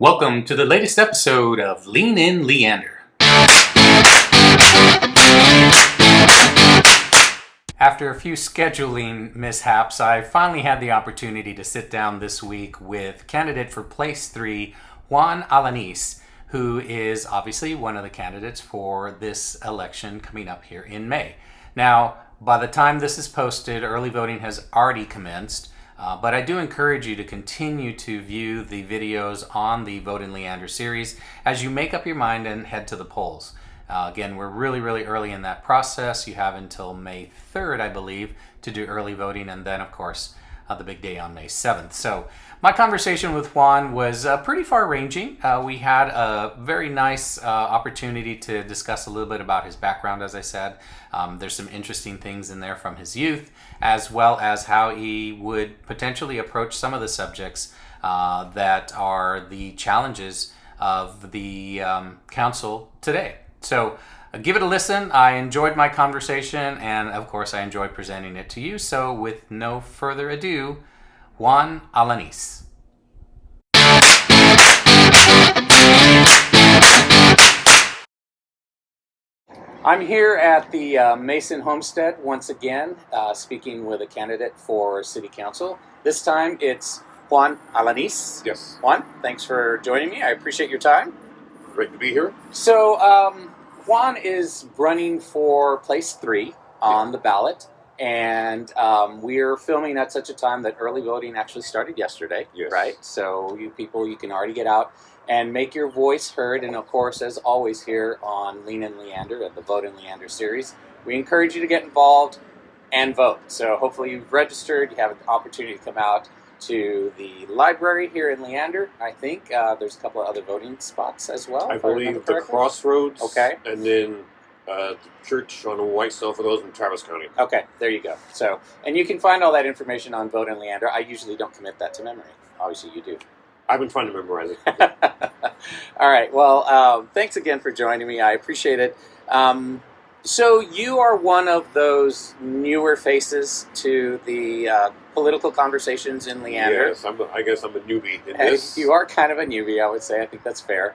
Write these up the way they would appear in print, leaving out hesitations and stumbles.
Welcome to the latest episode of Lean In Leander. After a few scheduling mishaps, I finally had the opportunity to sit down this week with candidate for Place 3, Juan Alanis, who is obviously one of the candidates for this election coming up here in May. Now, by the time this is posted, early voting has already commenced. But I do encourage you to continue to view the videos on the Vote in Leander series as you make up your mind and head to the polls. Again, we're really early in that process. You have until May 3rd, I believe, to do early voting, and then, of course, the big day on May 7th. So my conversation with Juan was pretty far-ranging. We had a very nice opportunity to discuss a little bit about his background, as I said. There's some interesting things in there from his youth, as well as how he would potentially approach some of the subjects that are the challenges of the council today. So give it a listen. I enjoyed my conversation, and of course I enjoyed presenting it to you. So with no further ado, Juan Alanis. I'm here at the Mason Homestead once again, speaking with a candidate for City Council. This time it's Juan Alanis. Yes. Juan, thanks for joining me. I appreciate your time. Great to be here. So Juan is running for Place 3 on the ballot, and we're filming at such a time that early voting actually started yesterday, right? So you people, you can already get out and make your voice heard. And of course, as always here on Lean In Leander and the Vote in Leander series, we encourage you to get involved and vote. So hopefully you've registered, you have an opportunity to come out to the library here in Leander. I think there's a couple of other voting spots as well. I believe the Crossroads. Okay. And then the church on Whitestone for those in Travis County. Okay, there you go. So, and you can find all that information on Vote in Leander. I usually don't commit that to memory. Obviously you do. I've been trying to memorize it. All right. Well, thanks again for joining me. I appreciate it. So you are one of those newer faces to the political conversations in Leander. Yes, I guess I'm a newbie in this. You are kind of a newbie, I would say. I think that's fair.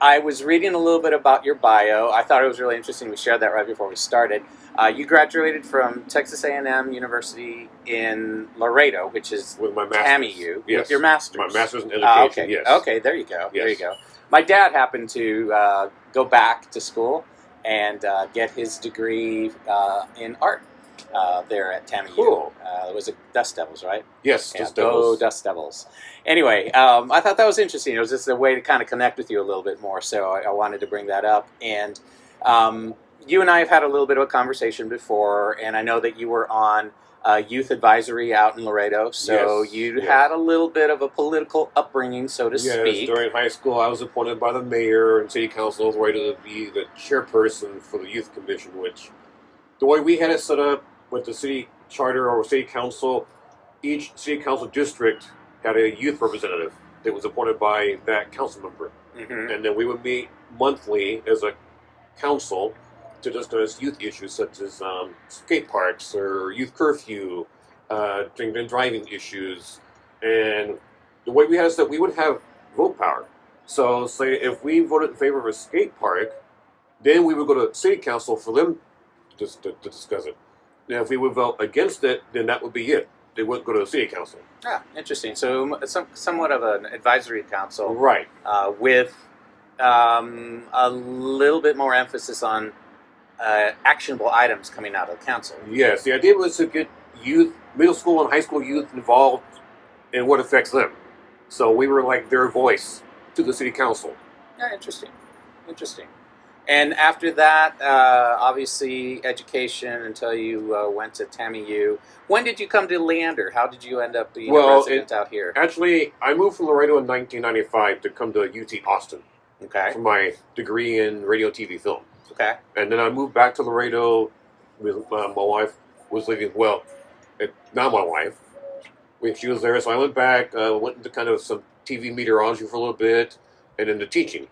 I was reading a little bit about your bio. I thought it was really interesting. We shared that right before we started. You graduated from Texas A&M University in Laredo, which is with my master's. TAMU, Yes. with your master's. My master's in education, okay. Yes. Okay, there you go. Yes. There you go. My dad happened to go back to school and get his degree in art there at TAMU. Cool. It was a Dust Devils, right? Yes, Yeah, Dust Devils. Go Dust Devils. Anyway, I thought that was interesting. It was just a way to kind of connect with you a little bit more, so I wanted to bring that up. And you and I have had a little bit of a conversation before, and I know that you were on youth advisory out in Laredo, so you had a little bit of a political upbringing, so to speak. During high school, I was appointed by the mayor and city council of Laredo to be the chairperson for the youth commission, which the way we had it set up with the city charter or city council, each city council district had a youth representative that was appointed by that council member. Mm-hmm. And then we would meet monthly as a council to discuss youth issues such as skate parks or youth curfew, drink and driving issues. And the way we had it is that we would have vote power. So say if we voted in favor of a skate park, then we would go to city council for them to discuss it. Now if we would vote against it, then that would be it. They wouldn't go to the city council. Ah, interesting. So somewhat of an advisory council. Right. With a little bit more emphasis on actionable items coming out of the council. Yes, the idea was to get youth, middle school and high school youth involved in what affects them. So we were like their voice to the city council. Yeah, interesting. And after that, obviously, education until you went to TAMU. When did you come to Leander? How did you end up being a resident out here? Actually, I moved from Laredo in 1995 to come to UT Austin for my degree in radio, TV, film. Okay. And then I moved back to Laredo with my wife was living, now my wife. She was there, so I went back, went into kind of some TV meteorology for a little bit, and into teaching.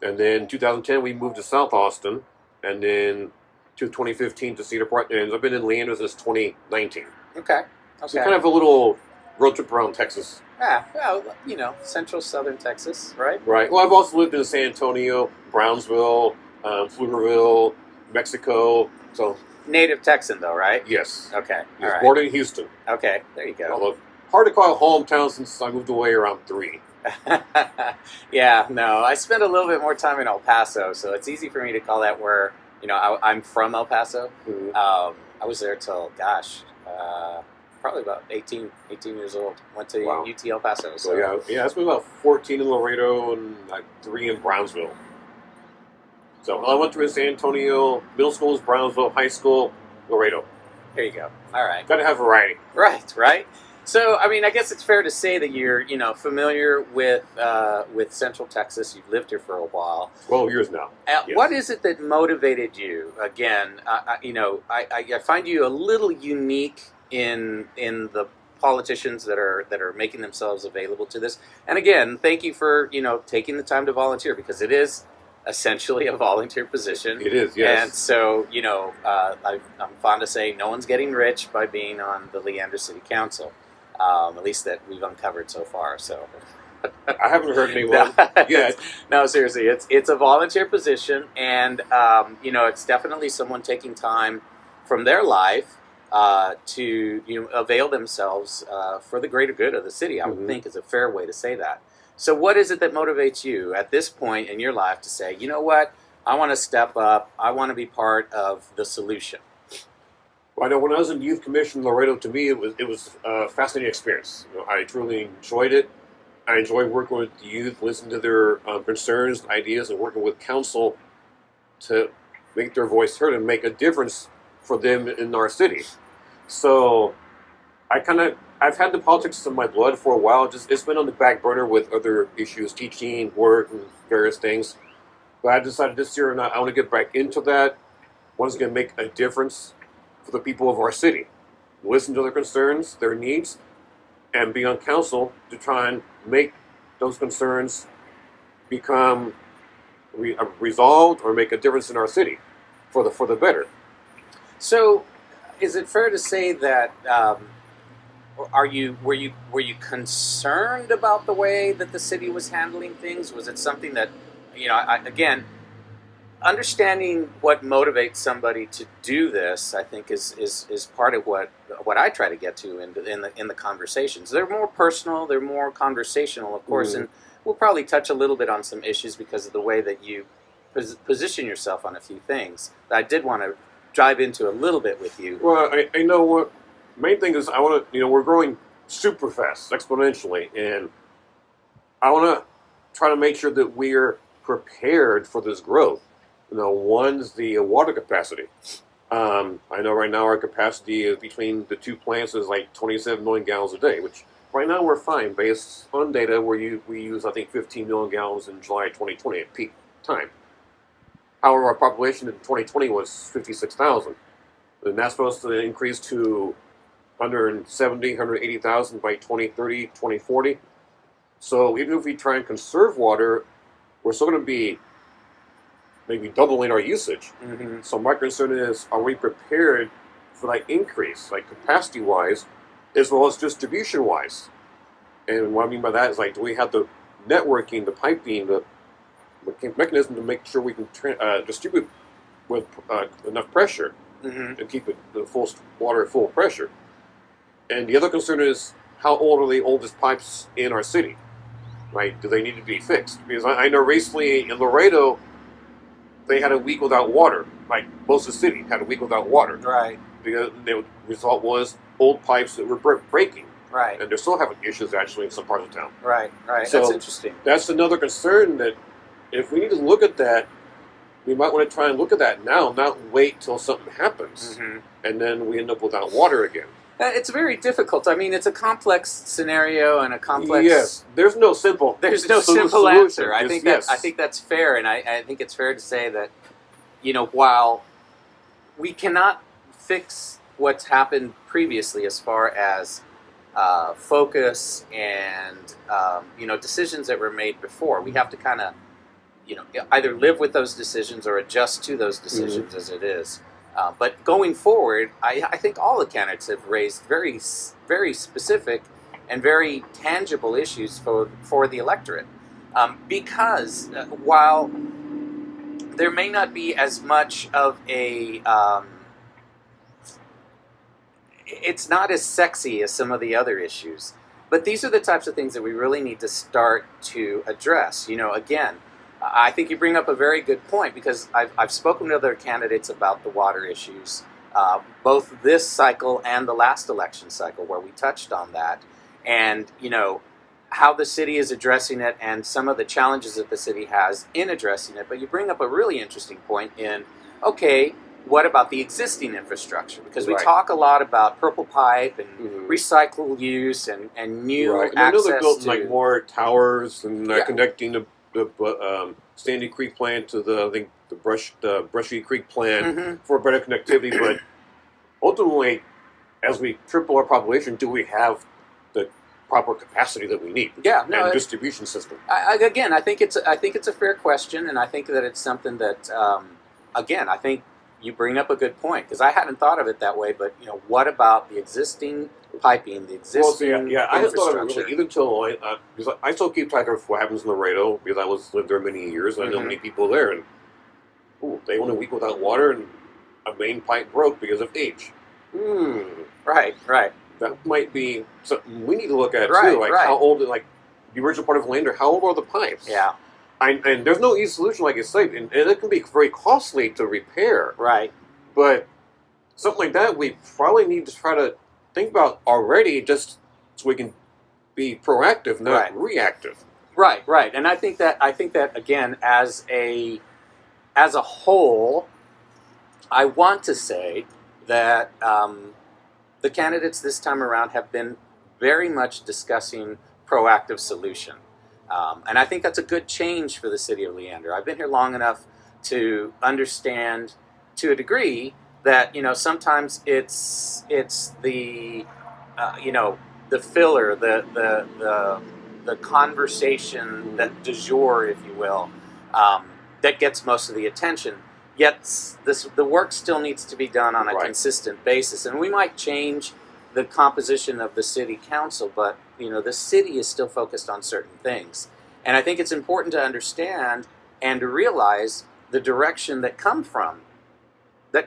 And then in 2010, we moved to South Austin, and then to 2015 to Cedar Park, and I've been in Leander since 2019. Okay. So kind of a little road trip around Texas. Yeah, well, central southern Texas, right? Right. Well, I've also lived in San Antonio, Brownsville, Pflugerville, Mexico. So Native Texan, though, right? yes, Okay, all yes, right. born in Houston. Okay, there you go. Although hard to call hometown since I moved away around 3. Yeah, no, I spent a little bit more time in El Paso, so it's easy for me to call that where, I'm from El Paso. Mhm. I was there till, gosh, probably about 18 years old. Went to Wow. UT El Paso. So yeah, it's been about 14 in Laredo and like 3 in Brownsville. So I went through San Antonio. Middle school was Brownsville. High school, Laredo. There you go. All right. Got to have variety. Right. So, I mean, I guess it's fair to say that you're, familiar with Central Texas. You've lived here for a while. 12 years now. Yes. What is it that motivated you? Again, I find you a little unique in the politicians that are making themselves available to this. And again, thank you for taking the time to volunteer, because it is essentially a volunteer position. It is, yes. And so I'm fond to say no one's getting rich by being on the Leander City Council. At least that we've uncovered so far. So I haven't heard anyone yet. No, seriously, it's a volunteer position, and it's definitely someone taking time from their life to avail themselves for the greater good of the city. I would think is a fair way to say that. So, what is it that motivates you at this point in your life to say, you know what, I want to step up, I want to be part of the solution? Well, I know when I was in youth commission in Laredo, to me it was a fascinating experience. I truly enjoyed it. I enjoyed working with the youth, listening to their concerns, and ideas, and working with council to make their voice heard and make a difference for them in our city. So I've had the politics in my blood for a while. It's been on the back burner with other issues, teaching, work, and various things. But I decided this year I want to get back into that. One's going to make a difference for the people of our city. Listen to their concerns, their needs, and be on council to try and make those concerns become resolved or make a difference in our city for the better. So, is it fair to say that were you concerned about the way that the city was handling things? Was it something that again, understanding what motivates somebody to do this, I think, is part of what I try to get to in the conversations. They're more personal, they're more conversational, of course, and we'll probably touch a little bit on some issues because of the way that you position yourself on a few things that I did want to dive into a little bit with you. Well, I know what main thing is. I want to, we're growing super fast, exponentially, and I want to try to make sure that we're prepared for this growth. One's the water capacity. I know right now our capacity is between the two plants is like 27 million gallons a day, which right now we're fine based on data where we use, I think, 15 million gallons in July 2020 at peak time. However, our population in 2020 was 56,000. And that's supposed to increase to 170, 180,000 by 2030, 2040. So even if we try and conserve water, we're still going to be maybe doubling our usage. So my concern is, are we prepared for that increase, like capacity-wise, as well as distribution-wise? And what I mean by that is, like, do we have the networking, the piping, the mechanism to make sure we can distribute with enough pressure to keep the full water at full pressure? And the other concern is, how old are the oldest pipes in our city? Right? Do they need to be fixed? Because I know recently in Laredo, they had a week without water. Like most of the city had a week without water. Right. Because the result was old pipes that were breaking. Right. And they're still having issues actually in some parts of town. Right. So that's interesting. That's another concern, that if we need to look at that, we might want to try and look at that now, not wait till something happens. And then we end up without water again. It's very difficult. I mean, it's a complex scenario and a complex. Yes, there's no simple. Simple answer. I think that's fair, and I think it's fair to say that while we cannot fix what's happened previously as far as focus and decisions that were made before, we have to kind of either live with those decisions or adjust to those decisions as it is. But going forward, I think all the candidates have raised very, very specific and very tangible issues for the electorate. Because while there may not be as much of a it's not as sexy as some of the other issues. But these are the types of things that we really need to start to address. Again, I think you bring up a very good point, because I've spoken to other candidates about the water issues, both this cycle and the last election cycle, where we touched on that. And, how the city is addressing it and some of the challenges that the city has in addressing it. But you bring up a really interesting point in, okay, what about the existing infrastructure? Because we talk a lot about purple pipe and recycle use and new access. I know they're building like more towers and connecting the Sandy Creek plant to the Brushy Creek plant for better connectivity. But ultimately, as we triple our population, do we have the proper capacity that we need? And distribution system. I think it's a fair question, and I think that it's something that I think you bring up a good point, because I hadn't thought of it that way. But what about the existing piping, the existing infrastructure? I hadn't thought of it really either until because I still keep track of what happens in Laredo, because I lived there many years, and I know many people there, and they went a week without water, and a main pipe broke because of age. Right. That might be something we need to look at too. Like how old, like the original part of Leander, how old are the pipes? Yeah. And there's no easy solution, like you said, and it can be very costly to repair. Right. But something like that, we probably need to try to think about already, just so we can be proactive, not reactive. Right. And I think that again, as a whole, I want to say that the candidates this time around have been very much discussing proactive solution. And I think that's a good change for the city of Leander. I've been here long enough to understand, to a degree, that sometimes it's the the filler, the conversation, that du jour, if you will, that gets most of the attention. Yet the work still needs to be done on a consistent basis, and we might change the composition of the city council, but the city is still focused on certain things. And I think it's important to understand and to realize the direction that comes from the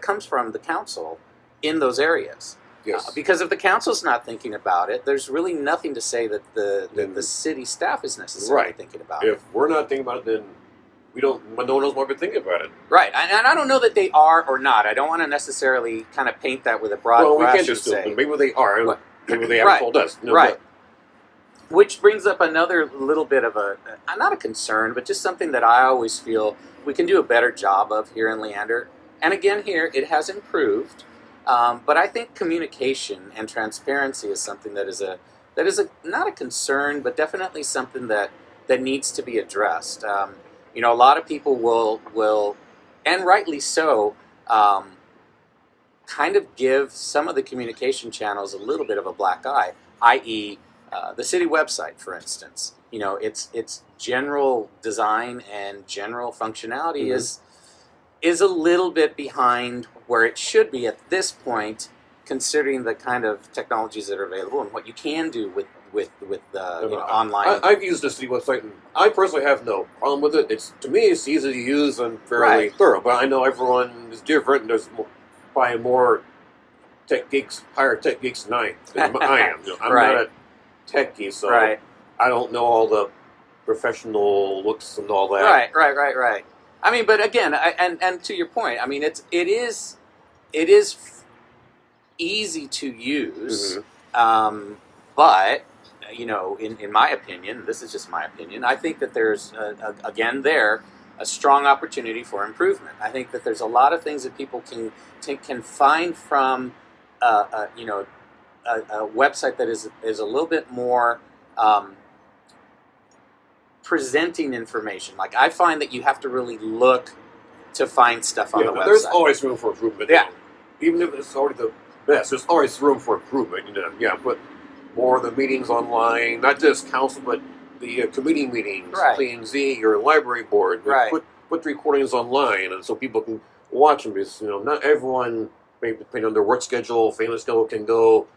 council in those areas. Yes. Because if the council's not thinking about it, there's really nothing to say that the city staff is necessarily thinking about it. If we're not thinking about it, then no one knows why we're thinking about it. Right, and I don't know that they are or not. I don't want to necessarily kind of paint that with a broad brush. Well, we can't just say. Maybe they are. Maybe they haven't told us. Right. Which brings up another little bit of not a concern, but just something that I always feel we can do a better job of here in Leander. And again, here, it has improved. But I think communication and transparency is something that is not a concern, but definitely something that needs to be addressed. A lot of people will, and rightly so, kind of give some of the communication channels a little bit of a black eye, i.e., the city website, for instance. Its general design and general functionality is a little bit behind where it should be at this point, considering the kind of technologies that are available and what you can do with online. I've used the city website, and I personally have no problem with it. To me, it's easy to use and fairly thorough. But I know everyone is different, and there's probably more higher tech geeks than I am. I'm not a techie, so I don't know all the professional looks and all that. Right. I mean, but again, and to your point, I mean, it is easy to use, but in my opinion, this is just my opinion, I think that there's a strong opportunity for improvement. I think that there's a lot of things that people can find from a website that is a little bit more presenting information. Like, I find that you have to really look to find stuff on the website. There's always room for improvement. Yeah. Even if it's already the best, there's always room for improvement. Put more of the meetings online, not just council, but the committee meetings, P&Z or library board. Put the recordings online, and so people can watch them. Because not everyone, maybe depending on their work schedule, family schedule, can go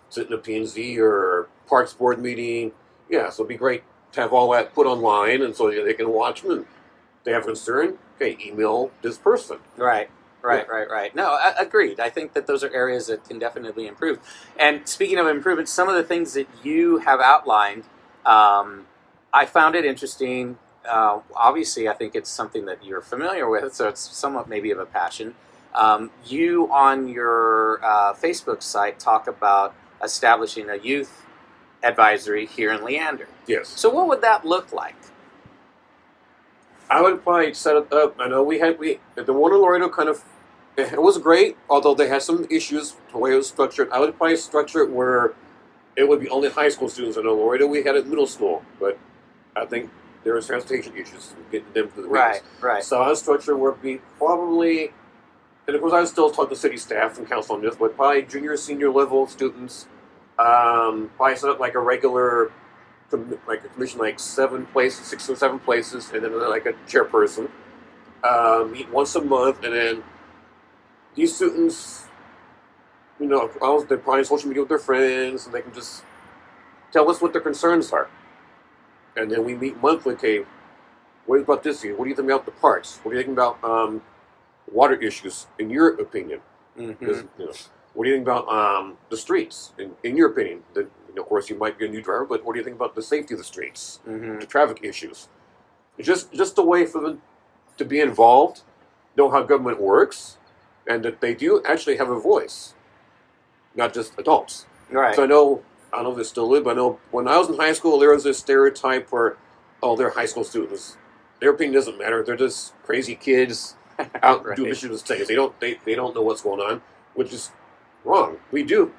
sit in a P&Z or Parks Board meeting. Yeah, so it'd be great to have all that put online, and so they can watch them. And if they have concern, okay, email this person. Right. Right. No, agreed. I think that those are areas that can definitely improve. And speaking of improvement, some of the things that you have outlined, I found it interesting. Obviously, I think it's something that you're familiar with, so it's somewhat maybe of a passion. You on your Facebook site talk about establishing a youth advisory here in Leander. Yes. So what would that look like? I would probably set it up. I know the one in Laredo kind of, it was great, although they had some issues the way it was structured. I would probably structure it where it would be only high school students. I know Laredo we had it middle school, but I think there was transportation issues getting them to the meetings. Right. So I would structure where it'd be probably, and of course I would still talk to city staff and council on this, but probably junior, senior level students. Probably set up like a regular, like a commission, like 7 places, 6 or 7 places, and then like a chairperson. Meet once a month, and then these students, they're probably on social media with their friends, and they can just tell us what their concerns are. And then we meet monthly. Okay, what about this year? What do you think about the parks? What do you think about water issues, in your opinion? Mm-hmm. What do you think about the streets, in your opinion? Of course, you might be a new driver, but what do you think about the safety of the streets, Mm-hmm. the traffic issues? It's just a way for them to be involved, know how government works, and that they do actually have a voice, not just adults. Right. So I don't know if this still is, but I know when I was in high school, there was this stereotype where, they're high school students. Their opinion doesn't matter. They're just crazy kids out Right. doing mischievous things. They don't know what's going on, which is wrong. We do.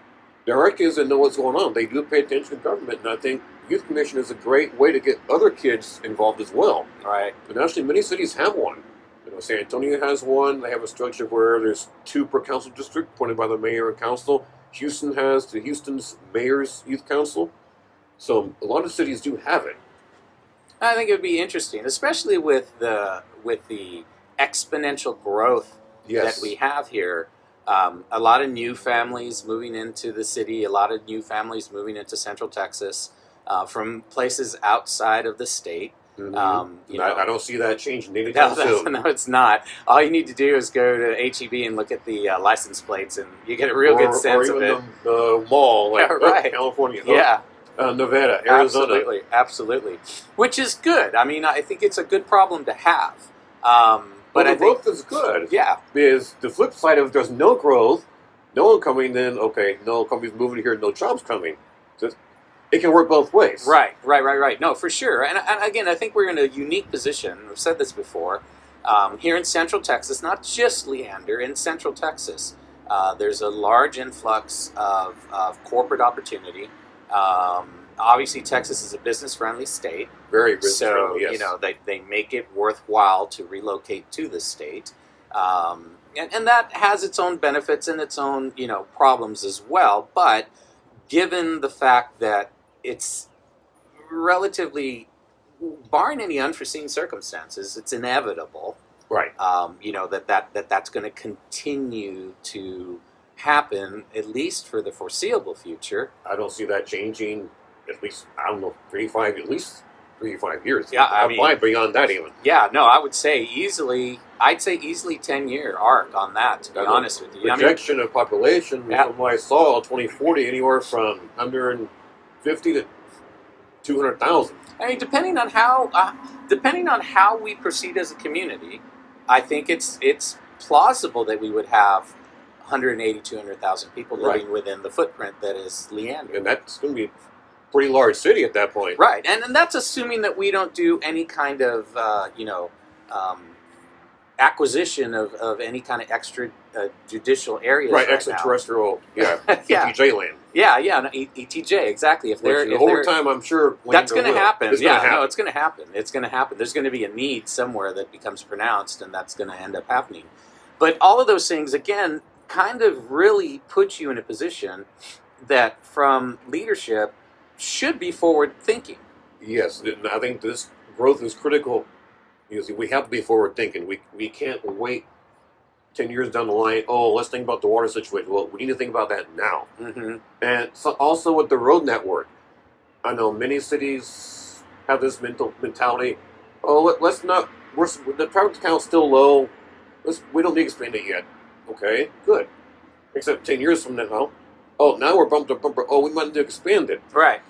There are kids that know what's going on. They do pay attention to government, and I think Youth Commission is a great way to get other kids involved as well. Right. And actually, many cities have one. San Antonio has one. They have a structure where there's 2 per council district, appointed by the mayor and council. Houston has Houston's mayor's youth council. So a lot of cities do have it. I think it would be interesting, especially with the exponential growth Yes. that we have here. A lot of new families moving into the city, a lot of new families moving into Central Texas from places outside of the state. Mm-hmm. I don't see that changing anytime soon. No, it's not. All you need to do is go to HEB and look at the license plates, and you get a real good sense or of even it. the mall, like Right. California, Yeah. Nevada, Arizona. Absolutely. Which is good. I mean, I think it's a good problem to have. But the I think, growth is good. yeah, Because the flip side of there's no growth, no one coming, then okay, no companies moving here, no jobs coming. So it can work both ways. Right. No, for sure. And again, I think we're in a unique position. I've said this before. Here in Central Texas, not just Leander, in Central Texas, there's a large influx of corporate opportunity. Obviously, Texas is a business-friendly state. Very business So, friendly, yes. they make it worthwhile to relocate to the state. And that has its own benefits and its own, problems as well. But given the fact that it's relatively, barring any unforeseen circumstances, it's inevitable, Right. that's going to continue to happen, at least for the foreseeable future. I don't see that changing. At least at least 3 to 5 years. Yeah, I mean, why beyond that even? Yeah, no, I would say easily 10-year arc on that, to be honest with you. Projection of population from what I saw, 2040, anywhere from 150 to 200,000. I mean, depending on how we proceed as a community, I think it's plausible that we would have 180, 200,000 people living within the footprint that is Leander. And that's going to be a pretty large city at that point. Right, and that's assuming that we don't do any kind of, acquisition of any kind of extra judicial areas. Right, now. extraterrestrial, Yeah. ETJ land. Yeah, no, ETJ, exactly. If they're over time, I'm sure that's going to happen. It's gonna happen. No, it's going to happen. It's going to happen. There's going to be a need somewhere that becomes pronounced, and that's going to end up happening. But all of those things, again, kind of really put you in a position that, from leadership, should be forward thinking. Yes, I think this growth is critical. Because we have to be forward thinking. We can't wait 10 years down the line. Oh, let's think about the water situation. Well, we need to think about that now. Mm-hmm. And so also with the road network, I know many cities have this mentality. Oh, let's not. The traffic count's still low. We don't need to expand it yet. Okay, good. Except 10 years from now, oh, now we're bumper to bumper. Oh, we might need to expand it. Right.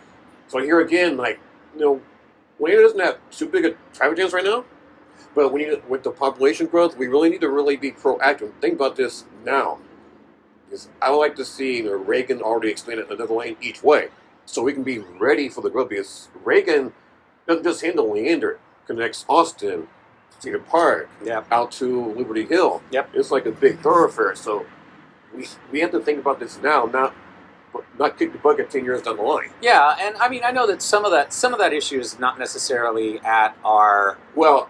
So here again, like, Leander doesn't have too big a traffic jams right now, but with the population growth, we really need to really be proactive. Think about this now. Because I would like to see Reagan already expanded another lane each way, so we can be ready for the growth. Because Reagan doesn't just handle Leander, connects Austin, Cedar Park, out to Liberty Hill. Yep. It's like a big thoroughfare. So we have to think about this now, not kick the bucket 10 years down the line. Yeah, and I mean, I know that some of that issue is not necessarily at our. Well,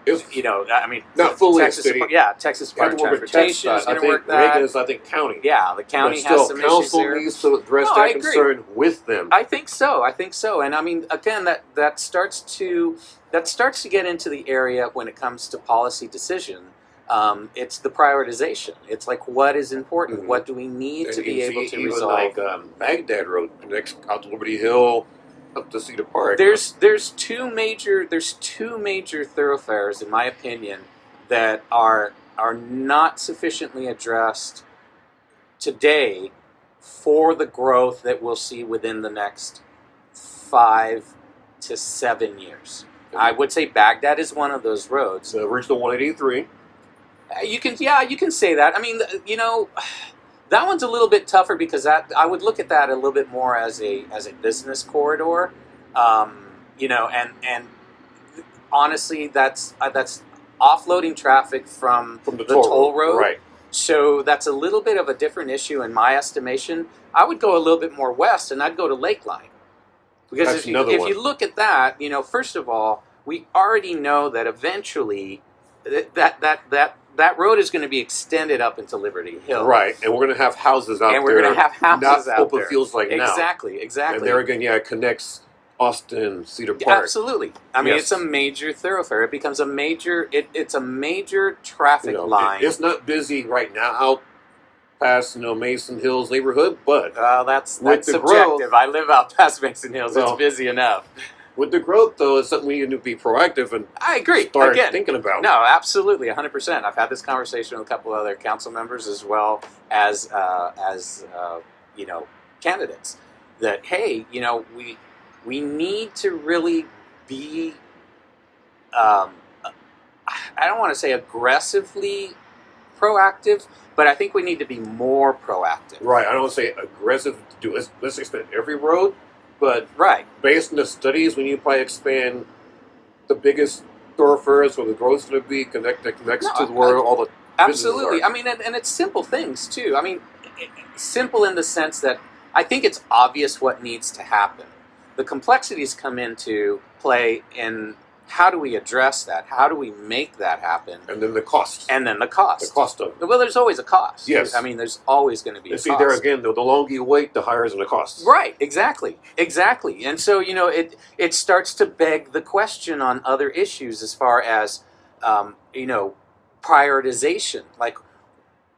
not fully Texas, city. Texas Department of Transportation is going to work that. Reagan is, I think, county. Yeah, the county but has still, some council issues there. needs to address that concern with them. I think so, and I mean, again, that starts to get into the area when it comes to policy decision. It's the prioritization. It's like, what is important? Mm-hmm. What do we need to be able to even resolve? Like Baghdad Road connects out to Liberty Hill, up to Cedar Park. There's two major thoroughfares, in my opinion, that are not sufficiently addressed today for the growth that we'll see within the next 5 to 7 years. Mm-hmm. I would say Baghdad is one of those roads. The original 183. You can say that. I mean, that one's a little bit tougher because I would look at that a little bit more as a business corridor, and honestly, that's offloading traffic from the toll road. Right. So that's a little bit of a different issue in my estimation. I would go a little bit more west, and I'd go to Lakeline. Because if you look at that, first of all, we already know that eventually that road is going to be extended up into Liberty Hill. Right, and we're going to have houses out there. And we're going to have houses not out open there. fields like now. Exactly. And there again, it connects Austin, Cedar Park. Absolutely. I mean, it's a major thoroughfare. It becomes a major. It's a major traffic line. It's not busy right now out past Mason Hills neighborhood, but that's subjective. Growth, I live out past Mason Hills. It's busy enough. With the growth, though, it's something we need to be proactive and I agree. Start thinking about. No, absolutely, 100%. I've had this conversation with a couple of other council members as well as candidates. That hey, we need to really be. I don't want to say aggressively proactive, but I think we need to be more proactive. Right. I don't want to say aggressive to do. Let's expand every road. But based on the studies, we need to probably expand the biggest thoroughfares where the growth is going to be connects to where all the absolutely. I mean, and it's simple things too. I mean, simple in the sense that I think it's obvious what needs to happen. The complexities come into play in how do we address that? How do we make that happen? And then the cost. The cost of it. Well, there's always a cost. Yes. I mean, there's always going to be a cost. See, there again, the longer you wait, the higher is the cost. Right, exactly. And so, it starts to beg the question on other issues as far as, prioritization. Like,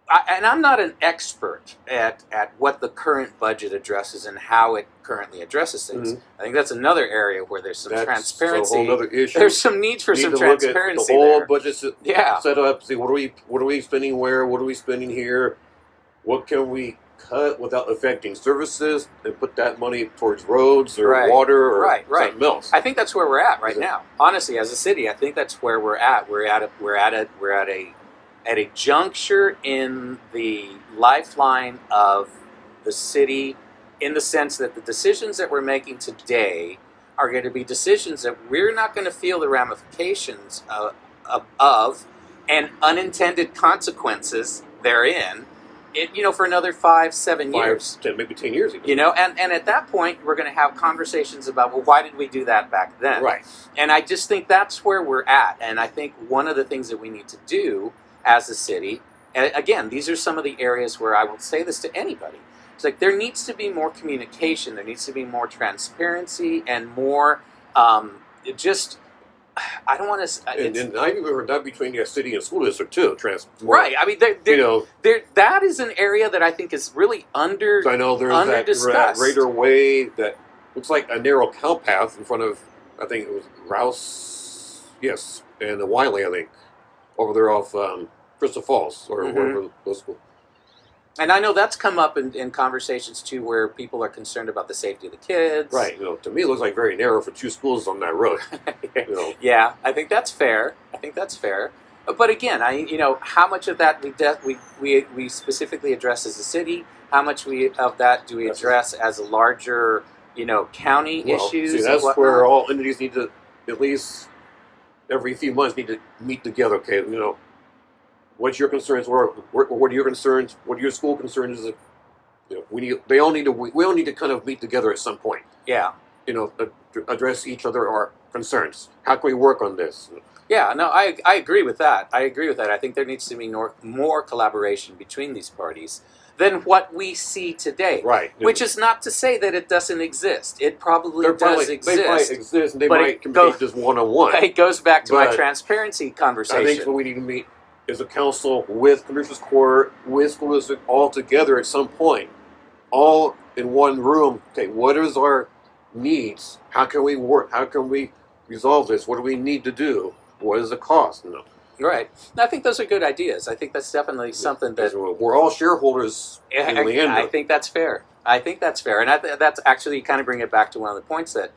I'm not an expert at what the current budget addresses and how it currently addresses things. Mm-hmm. I think that's another area where there's some transparency. A whole other issue. There's some need for some transparency. The whole there. budget set up. See what are we spending where? What are we spending here? What can we cut without affecting services and put that money towards roads or water or something else? I think that's where we're at right now. Honestly, as a city, I think that's where we're at. We're at a juncture in the lifeline of the city, in the sense that the decisions that we're making today are going to be decisions that we're not going to feel the ramifications of and unintended consequences therein, for another 5-7 years. 10, maybe 10 years even. And at that point, we're going to have conversations about, well, why did we do that back then? Right. And I just think that's where we're at. And I think one of the things that we need to do as a city, and again, these are some of the areas where I will say this to anybody. It's like there needs to be more communication, there needs to be more transparency, and more I don't want to. And I even heard that between the city and school district too. Right. I mean, that is an area that I think is really under. I know there's that Raider Way that looks like a narrow cow path in front of, I think it was Rouse, yes, and the Wiley, I think, over there off Crystal Falls or wherever those schools. And I know that's come up in conversations too, where people are concerned about the safety of the kids. Right. To me, it looks like very narrow for 2 schools on that road. Yeah, I think that's fair. But again, how much of that we specifically address as a city? How much of that do we address as a larger, county issues? See, that's where all entities need to, at least every few months, need to meet together. Okay, what's your concerns? What are your concerns? What are your school concerns? We all need to kind of meet together at some point. Yeah. To address each other our concerns. How can we work on this? Yeah, no, I agree with that. I think there needs to be more collaboration between these parties than what we see today. Right. Which is not to say that it doesn't exist. It probably does exist. They might exist, and they might compete just one-on-one. It goes back to my transparency conversation. I think what we need to meet is a council with Commissioners Court, with school district, all together at some point, all in one room. Okay, what is our needs? How can we work? How can we resolve this? What do we need to do? What is the cost? Right. I think those are good ideas. I think that's definitely something that we're all shareholders in Leander. I think that's fair. And that's actually kind of bring it back to one of the points that,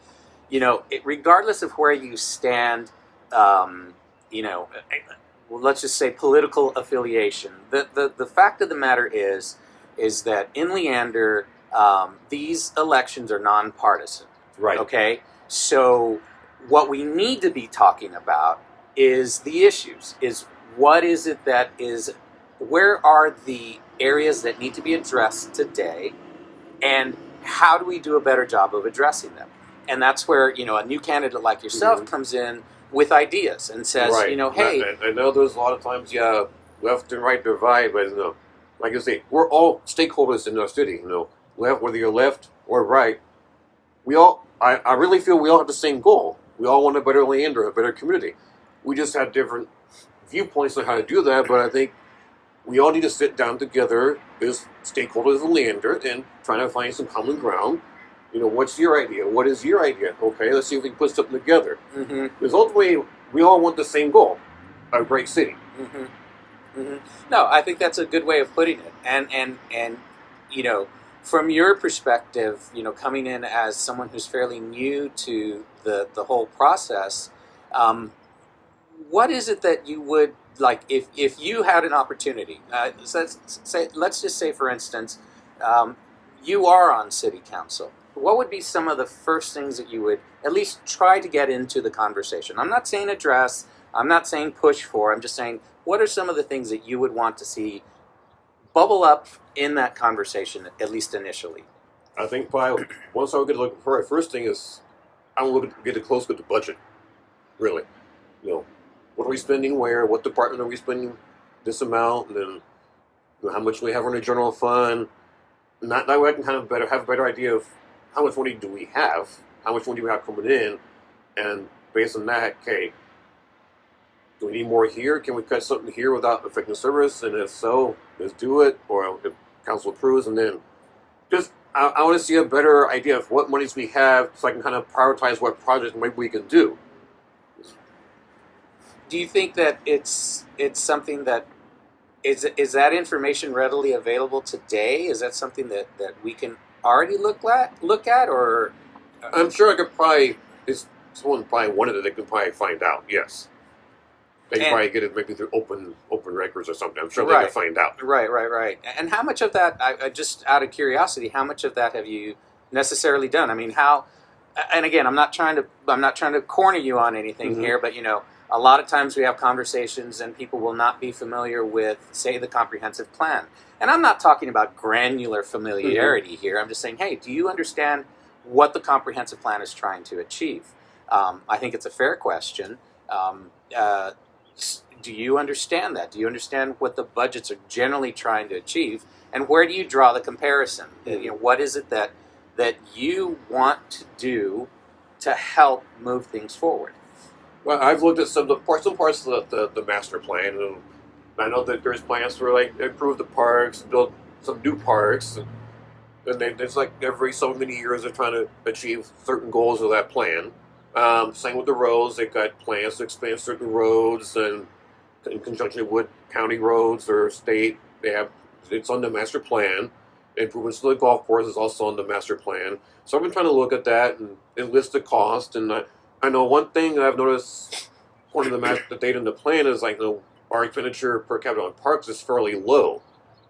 regardless of where you stand, let's just say political affiliation. The fact of the matter is that in Leander, these elections are nonpartisan. Right. Okay. So what we need to be talking about is the issues. Is what is it that is? Where are the areas that need to be addressed today, and how do we do a better job of addressing them? And that's where a new candidate like yourself comes in with ideas and says, hey. I know there's a lot of times, left and right divide, but like I say, we're all stakeholders in our city. Left, whether you're left or right, I really feel we all have the same goal. We all want a better Leander, a better community. We just have different viewpoints on how to do that, but I think we all need to sit down together as stakeholders in Leander and try to find some common ground. What's your idea? What is your idea? Okay, let's see if we can put something together. Because ultimately, we all want the same goal, a great city. No, I think that's a good way of putting it. And from your perspective, coming in as someone who's fairly new to the whole process, what is it that you would like if you had an opportunity? Let's just say, for instance, you are on city council. What would be some of the first things that you would at least try to get into the conversation? I'm not saying address. I'm not saying push for. I'm just saying, what are some of the things that you would want to see bubble up in that conversation, at least initially? I think probably once I would get looking for it, first thing is I want to get close with the budget. Really, what are we spending where? What department are we spending this amount? And then how much we have in the general fund. And that way I can kind of have a better idea of how much money do we have, how much money do we have coming in, and based on that, okay, do we need more here? Can we cut something here without affecting service? And if so, let's do it. Or if council approves, and then just I want to see a better idea of what monies we have, so I can kind of prioritize what projects maybe we can do. Do you think that it's something that is that information readily available today? Is that something that we can already look at, or I'm sure I could probably, if someone probably wanted it, they could probably find out. Yes, they can probably get it maybe through open records or something. I'm sure they can find out. Right. And how much of that? I just out of curiosity, how much of that have you necessarily done? I mean, how? And again, I'm not trying to corner you on anything here, but a lot of times we have conversations and people will not be familiar with, say, the comprehensive plan. And I'm not talking about granular familiarity here. I'm just saying, hey, do you understand what the comprehensive plan is trying to achieve? I think it's a fair question. Do you understand that? Do you understand what the budgets are generally trying to achieve? And where do you draw the comparison? What is it that you want to do to help move things forward? Well, I've looked at some parts of the master plan, and I know that there's plans to improve the parks, build some new parks. And it's like every so many years they're trying to achieve certain goals of that plan. Same with the roads. They've got plans to expand certain roads, and in conjunction with county roads or state, it's on the master plan. Improvements to the golf course is also on the master plan. So I've been trying to look at that and list the cost. And I know one thing that I've noticed, one of the data in the plan is like our expenditure per capita on parks is fairly low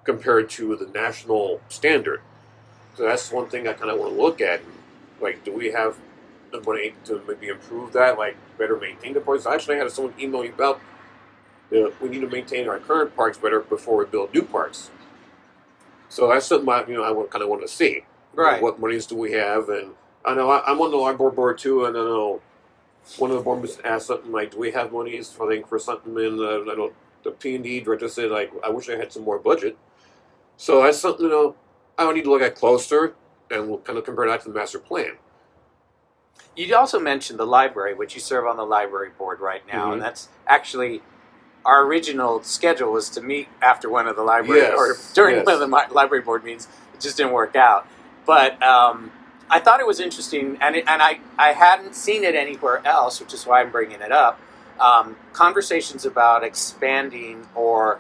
compared to the national standard. So that's one thing I kind of want to look at. Like, do we have the money to maybe improve that, like better maintain the parks? I actually had someone email me about we need to maintain our current parks better before we build new parks. So that's something I kind of want to see. Right. What monies do we have? And I know I'm on the library board too, and I know one of the board members asked something like, "Do we have monies for something?" And I know the P&D director said, like, "I wish I had some more budget." So that's something I would need to look at closer, and we'll kind of compare that to the master plan. You also mentioned the library, which you serve on the library board right now, Mm-hmm. and that's actually our original schedule was to meet after one of the library or during one of the library board meetings. It just didn't work out, but I thought it was interesting, and I hadn't seen it anywhere else, which is why I'm bringing it up. Conversations about expanding or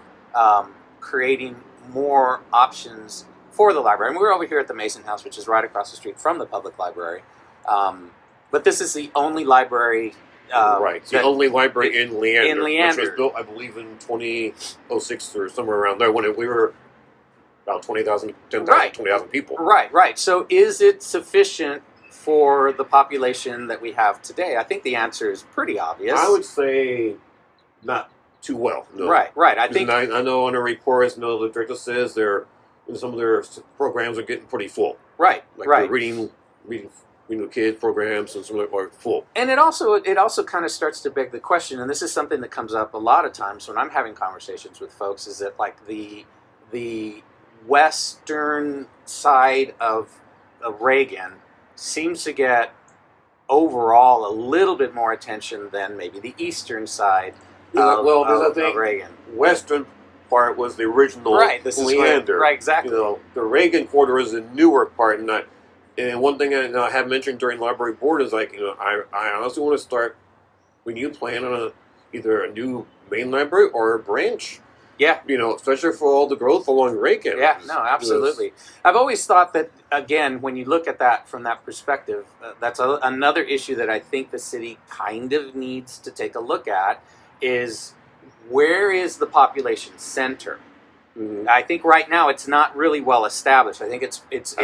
creating more options for the library. And we're over here at the Mason House, which is right across the street from the public library. But this is the only library. Right. It's the only library in Leander. In Leander. Which was built, I believe, in 2006 or somewhere around there when we were about 20,000 people. Right. So is it sufficient for the population that we have today? I think the answer is pretty obvious. I would say not too well. No. Right. I know on the reports, the director says some of their programs are getting pretty full. Right. The reading kid programs and some of them are full. And it also kind of starts to beg the question, and this is something that comes up a lot of times when I'm having conversations with folks, is that like the western side of Reagan seems to get overall a little bit more attention than maybe the eastern side of Reagan. Western part was the original Leander. Right, exactly. The Reagan quarter is the newer part, and one thing I have mentioned during library board is like, I honestly want to start, when you plan on either a new main library or a branch. Yeah. Especially for all the growth along Reagan. Yeah, no, absolutely. I've always thought that, again, when you look at that from that perspective, that's another issue that I think the city kind of needs to take a look at is where is the population center? Mm-hmm. I think right now it's not really well established. I think it's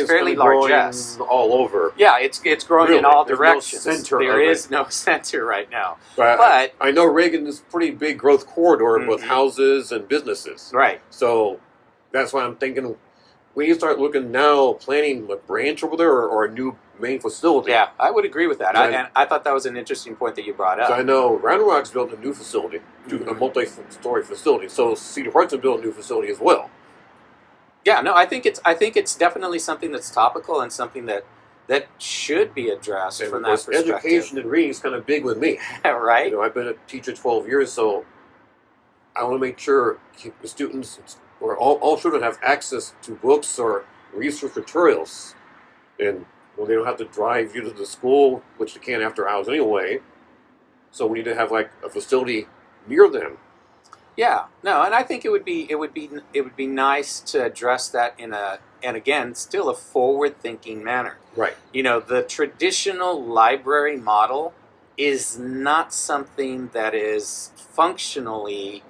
fairly largesse all over. Yeah, it's growing in all directions. There is no center right now. But I know Reagan is a pretty big growth corridor with houses and businesses. Right. So that's why I'm thinking we need to start looking now, planning a branch over there or a new main facility. Yeah, I would agree with that. And I thought that was an interesting point that you brought up. So I know Round Rock's built a new facility, a multi-story facility. So Cedar Park's built a new facility as well. Yeah, no, I think it's definitely something that's topical and something that should be addressed from that perspective. Education and reading is kind of big with me. Right. I've been a teacher 12 years, so I want to make sure the students or all children have access to books or research materials, and they don't have to drive you to the school, which they can after hours anyway. So we need to have like a facility near them. Yeah, no, and I think it would be nice to address that and again, still a forward-thinking manner. Right. The traditional library model is not something that is functionally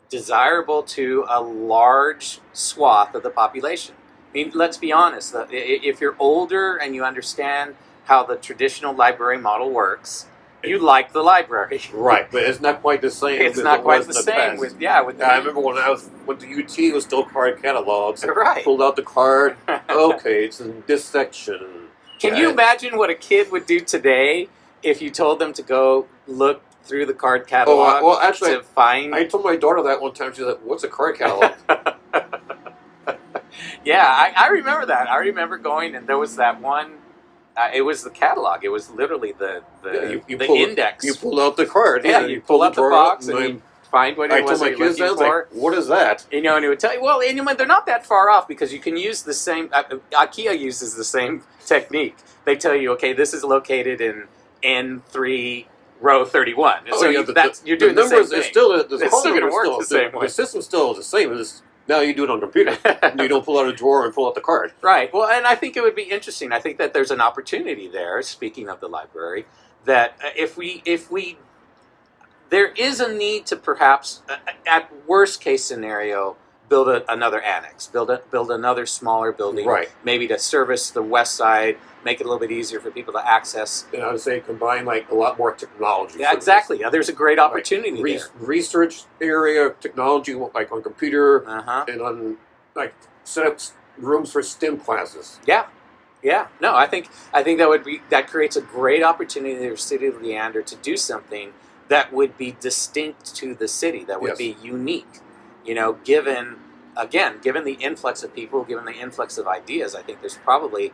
desirable to a large swath of the population. I mean, let's be honest. If you're older and you understand how the traditional library model works, you like the library. Right, but it's not quite the same. It's not quite the same I remember when I went to UT, it was still card catalogs. Right. Pulled out the card. Okay, it's in this section. Can you imagine what a kid would do today if you told them to go look through the card catalog to find... I told my daughter that one time. She was like, "What's a card catalog?" Yeah, I remember that. I remember going, and there was that one... it was the catalog. It was literally the index. You pulled out the card. Yeah, you pull out the box, and find what I it was told my that you're kids, I looking was for. like, what is that? And it would tell you, well, and they're not that far off because you can use the same, IKEA uses the same technique. They tell you, okay, this is located in N3 row 31. And Oh, so yeah, you're doing the same thing. It's still going to work the same way. The system's still the same. Now you do it on computer. You don't pull out a drawer and pull out the card. Right. Well, and I think it would be interesting. I think that there's an opportunity there, speaking of the library, that if we there is a need to perhaps, at worst case scenario, build another annex, build another smaller building, Right. maybe to service the west side, make it a little bit easier for people to access. And I would say combine like a lot more technology. Yeah, exactly. Yeah, there's a great opportunity there. Research area, technology, like on computer, and on like set up rooms for STEM classes. Yeah. Yeah, no, I think that creates a great opportunity in the city of Leander to do something that would be distinct to the city, that would be unique. Given the influx of people, given the influx of ideas, I think there's probably,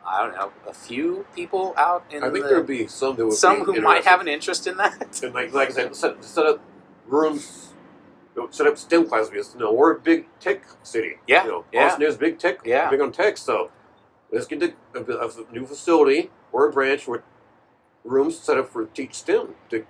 I don't know, a few people out in. I think there would be some that would who might have an interest in that. And like I said, set up rooms, set up STEM classes. Because, we're a big tech city. Yeah, Austin is big tech. Yeah, big on tech. So let's get a new facility or a branch with rooms set up for teach STEM to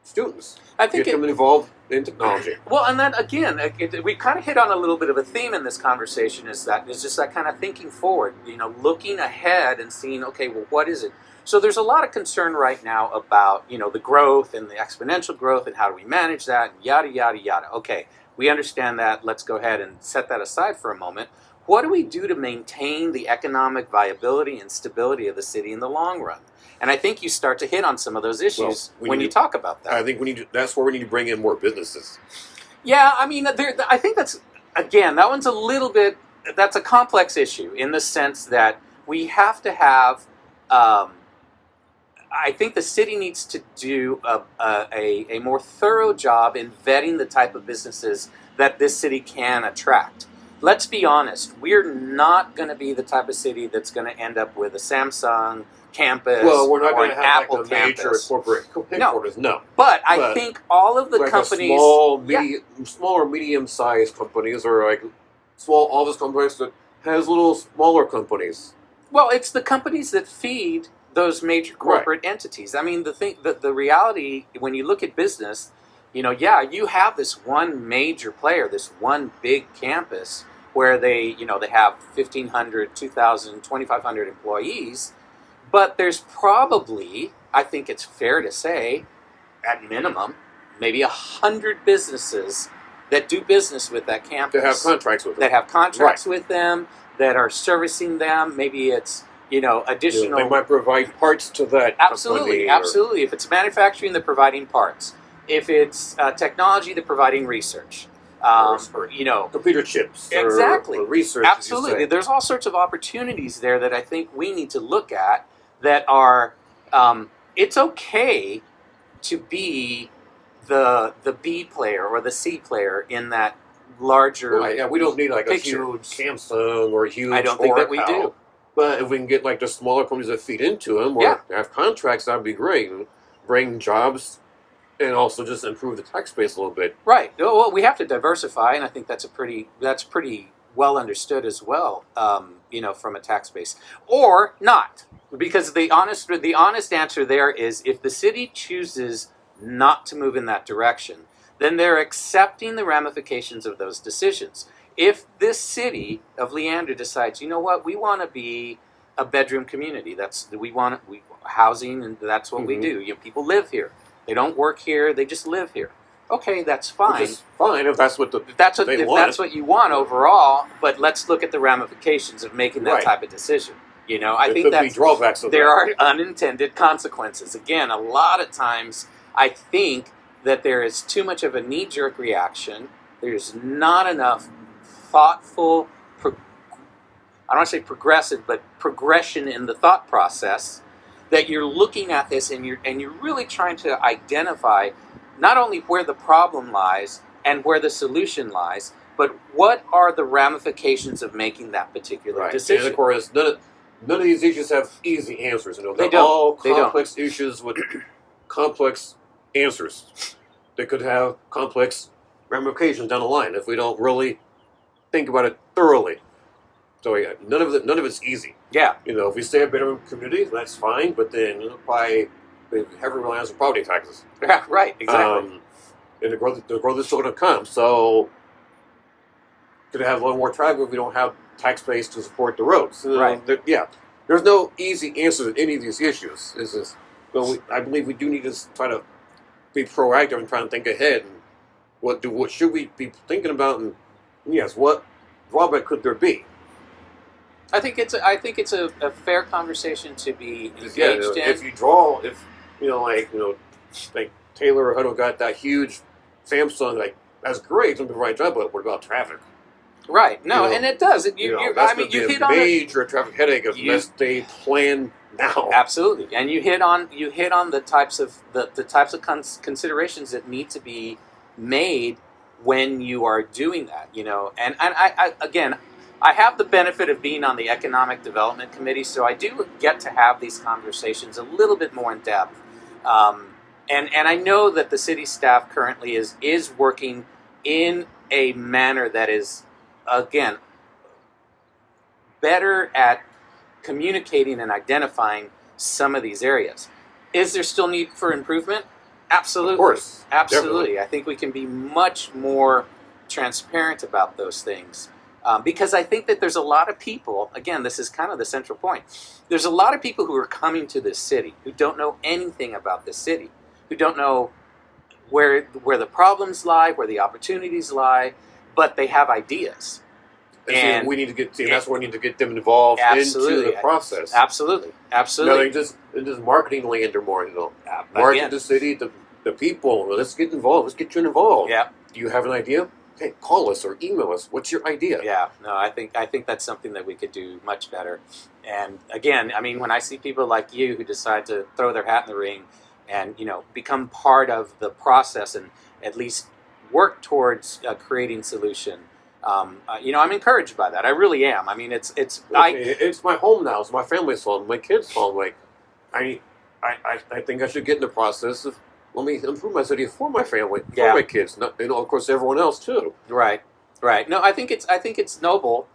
students. I think get them involved in technology. Well, and that again, we kind of hit on a little bit of a theme in this conversation. Is just that kind of thinking forward, looking ahead and seeing, okay, well, what is it? So there's a lot of concern right now about the growth and the exponential growth and how do we manage that, and yada yada yada. Okay, we understand that. Let's go ahead and set that aside for a moment. What do we do to maintain the economic viability and stability of the city in the long run? And I think you start to hit on some of those issues when you talk about that. I think that's where we need to bring in more businesses. Yeah, I mean, I think that's, again, that one's that's a complex issue in the sense that we have to have, I think the city needs to do a more thorough job in vetting the type of businesses that this city can attract. Let's be honest, we're not going to be the type of city that's going to end up with a Samsung campus. Well, we're not going to have Apple like a major corporate headquarters. No. But I think all of the like companies, small or medium-sized companies, or like small office companies that has little smaller companies. Well, it's the companies that feed those major corporate entities. I mean, the reality when you look at business, you have this one major player, this one big campus where they have 1,500, 2,000, 2,500 employees. But there's probably, I think it's fair to say, at minimum, maybe 100 businesses that do business with that campus. That have contracts with them. That have contracts with them, that are servicing them. Maybe it's, additional... they might provide parts to that company. Absolutely. If it's manufacturing, they're providing parts. If it's technology, they're providing research. Computer chips. Exactly. Or research. Absolutely. There's all sorts of opportunities there that I think we need to look at that are, it's okay to be the B player or the C player in that larger we don't need like picture. A huge Samsung or a huge I don't think that we do. But if we can get like the smaller companies that feed into them or have contracts, that'd be great. And bring jobs and also just improve the tax base a little bit. Right. Well, we have to diversify, and I think that's pretty well understood as well, from a tax base. Or not. Because the honest answer there is if the city chooses not to move in that direction, then they're accepting the ramifications of those decisions. If this city of Leander decides, we want to be a bedroom community, housing, and that's what we do. People live here. They don't work here. They just live here. Okay, that's fine. Which is fine if that's what that's what you want overall. But let's look at the ramifications of making that type of decision. I think that drawbacks of there are unintended consequences. Again, a lot of times I think that there is too much of a knee-jerk reaction. There's not enough thoughtful, I don't want to say progressive, but progression in the thought process that you're looking at this and you're really trying to identify not only where the problem lies and where the solution lies, but what are the ramifications of making that particular decision. And of course, none of these issues have easy answers. They're they all complex issues with complex answers. that could have complex ramifications down the line if we don't really think about it thoroughly. So yeah, none of it's easy. Yeah. If we stay a better community, that's fine. But then by heavy reliance on property taxes, Yeah. Right. Exactly. And the growth is still going to come. So could have a little more traffic if we don't have tax base to support the roads. Right. There's no easy answer to any of these issues. I believe we do need to try to be proactive and try to think ahead. And what should we be thinking about? And yes, what drawback could there be? I think it's a fair conversation to be engaged in. If like Taylor or Huddle got that huge Samsung, like that's great, something the right job. But what about traffic? Right. No, and it does. You hit on major traffic headache unless they plan now. Absolutely, and you hit on the types of considerations that need to be made when you are doing that. And I again, I have the benefit of being on the Economic Development Committee, so I do get to have these conversations a little bit more in depth. And I know that the city staff currently is working in a manner that is, again, better at communicating and identifying some of these areas. Is there still need for improvement? Absolutely. Of course. Absolutely. Definitely. I think we can be much more transparent about those things. Because I think that there's a lot of people, again, this is kind of the central point, there's a lot of people who are coming to this city who don't know anything about this city, who don't know where the problems lie, where the opportunities lie, but they have ideas. And we need to that's where we need to get them involved into the process. Absolutely. No, just marketing Leander more, Market the city, the people. Let's get involved. Let's get you involved. Yeah. Do you have an idea? Hey, call us or email us. What's your idea? Yeah, no, I think that's something that we could do much better. And again, I mean, when I see people like you who decide to throw their hat in the ring and become part of the process and at least work towards creating solution, I'm encouraged by that. I really am. I mean, it's my home now. It's my family's home. My kids' home. Like, I think I should get in the process of. Let me improve my city for my family, for my kids, of course, everyone else too. Right. No, I think it's noble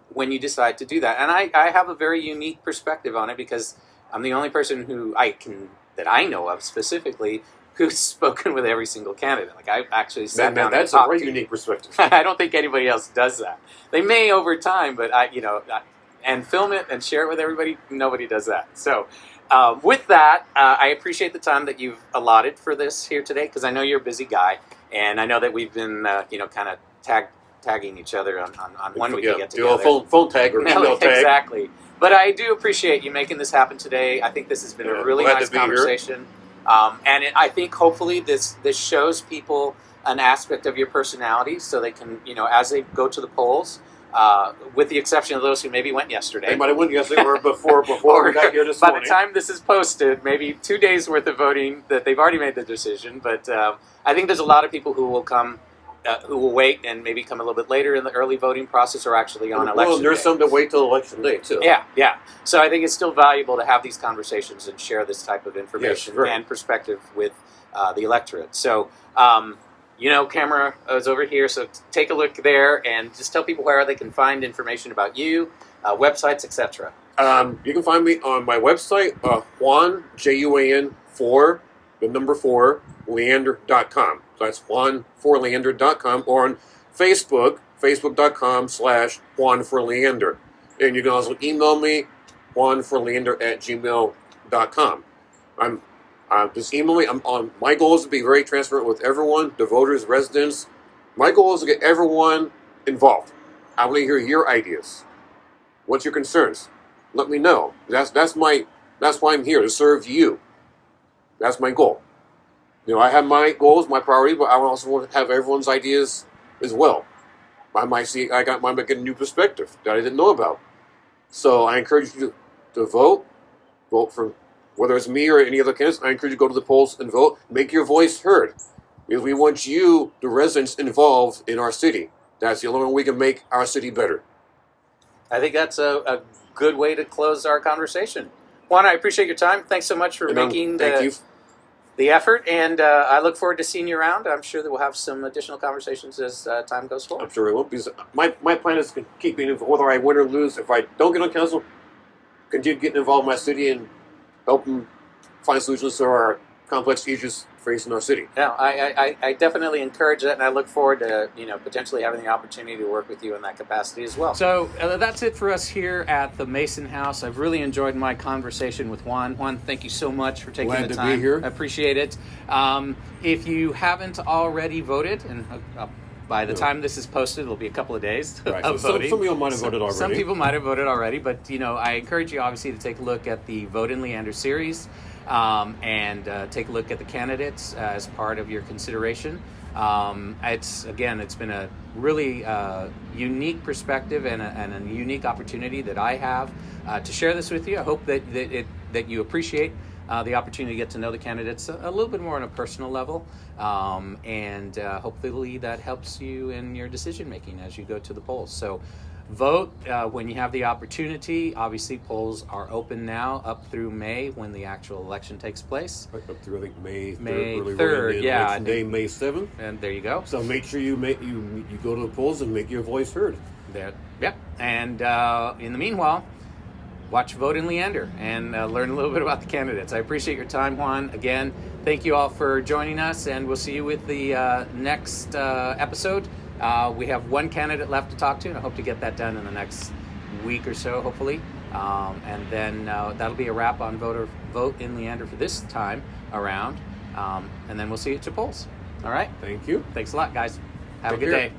when you decide to do that, and I have a very unique perspective on it because I'm the only person that I know of specifically who's spoken with every single candidate. Like I actually sat down. That's a very unique perspective. I don't think anybody else does that. They may over time, but and film it and share it with everybody. Nobody does that. So. With that, I appreciate the time that you've allotted for this here today because I know you're a busy guy, and I know that we've been, kind of tagging each other on when we can get together. Do a phone tag or email tag. Exactly. But I do appreciate you making this happen today. I think this has been a really nice conversation, I think hopefully this shows people an aspect of your personality so they can, as they go to the polls. With the exception of those who maybe went yesterday. They might have went yesterday or before we got here this morning. By the time this is posted, maybe 2 days worth of voting that they've already made the decision. But I think there's a lot of people who will come, who will wait and maybe come a little bit later in the early voting process or actually on election day. Well, there's some that wait till election day too. Yeah. So I think it's still valuable to have these conversations and share this type of information and perspective with the electorate. So. Camera is over here, so take a look there and just tell people where they can find information about you, websites, etc. You can find me on my website, Juan, Juan 4, the number 4, Leander.com. So that's Juan4Leander.com, or on Facebook, Facebook.com/Juan for Leander. And you can also email me, Juan4Leander@gmail.com. Just email me. My goal is to be very transparent with everyone, the voters, residents. My goal is to get everyone involved. I want to hear your ideas. What's your concerns? Let me know. That's why I'm here, to serve you. That's my goal. I have my goals, my priorities, but I also want to have everyone's ideas as well. I might get a new perspective that I didn't know about. So I encourage you to vote for. Whether it's me or any other candidates, I encourage you to go to the polls and vote. Make your voice heard. Because we want you, the residents, involved in our city. That's the only way we can make our city better. I think that's a good way to close our conversation. Juan, I appreciate your time. Thanks so much for the effort, and I look forward to seeing you around. I'm sure that we'll have some additional conversations as time goes forward. I'm sure we will, because my plan is to keep being involved, whether I win or lose. If I don't get on council, continue getting involved in my city and helping find solutions to our complex issues facing our city. Yeah, I definitely encourage that, and I look forward to potentially having the opportunity to work with you in that capacity as well. So that's it for us here at the Mason House. I've really enjoyed my conversation with Juan. Juan, thank you so much for taking Glad the time. to be here. I appreciate it. If you haven't already voted, and by the time this is posted, it'll be a couple of days Right. of So voting. some people might have voted already. Some people might have voted already, but I encourage you obviously to take a look at the Vote in Leander series. And take a look at the candidates as part of your consideration. It's been a really unique perspective and a unique opportunity that I have to share this with you. I hope that you appreciate the opportunity to get to know the candidates a little bit more on a personal level, and hopefully that helps you in your decision making as you go to the polls. So vote when you have the opportunity. Obviously, polls are open now up through May, when the actual election takes place. Right up through, I think, May 3rd, yeah. Election day, May 7th. And there you go. So make sure you go to the polls and make your voice heard. There, yeah. And in the meanwhile, watch Vote in Leander and learn a little bit about the candidates. I appreciate your time, Juan. Again, thank you all for joining us, and we'll see you with the next episode. We have one candidate left to talk to, and I hope to get that done in the next week or so, hopefully. And then that'll be a wrap on Vote in Leander for this time around. And then we'll see you at your polls. All right? Thank you. Thanks a lot, guys. Have Take a good care. day.